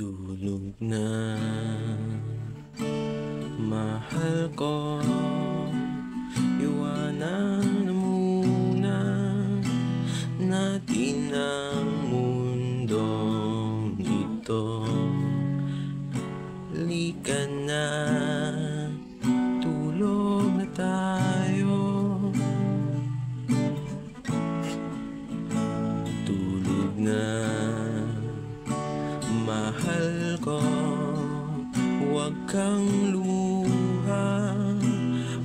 Tulog na, mahal ko. Iwanan na muna natin ang mundong ito. Halika na, tulog na tayo. Tulog na, mahal ko. Huwag kang lumuha,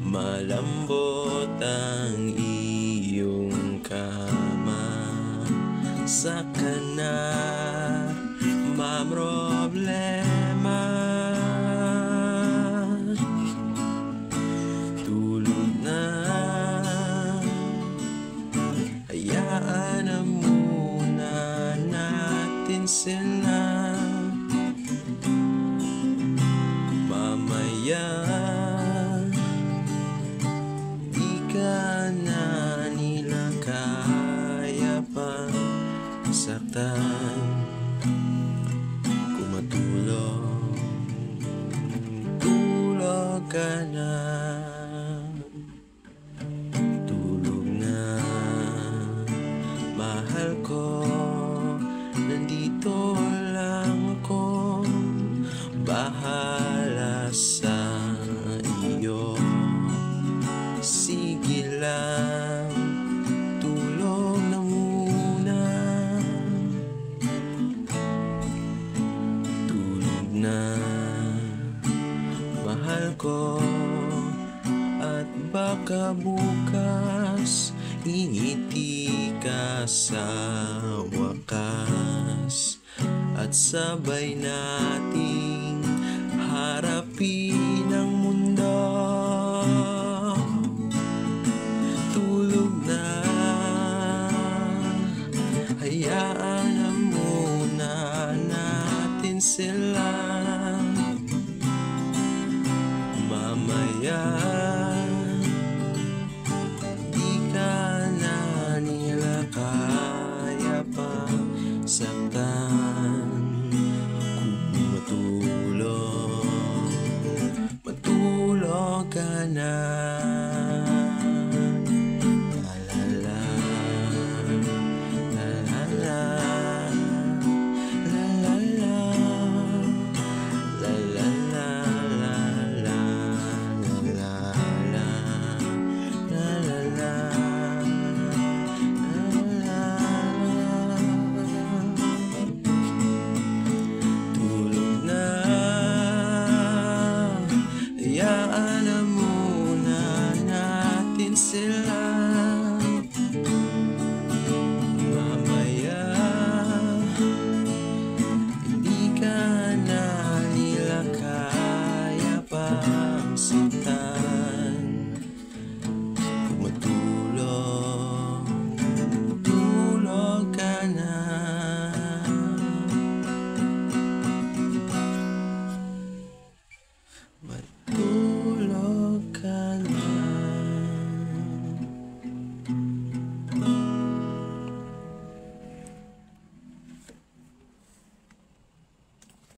malambot ang iyong kama. Saka na mamroblema. Tulog na, hayaan na muna natin sila. Mamaya di ka na nila kaya pa saktan. Kung matulog, tulog ka na. Tulog na, mahal ko. Nandito lang ako, bahala sa iyo. Sige lang, tulog na muna. Tulog na, mahal ko. At baka bukas ingiti ka sa wakas, at sabay nating harapin ang mundo. Tulog na, hayaan na muna natin sila. Mamaya di ka na nila kaya pa saktan.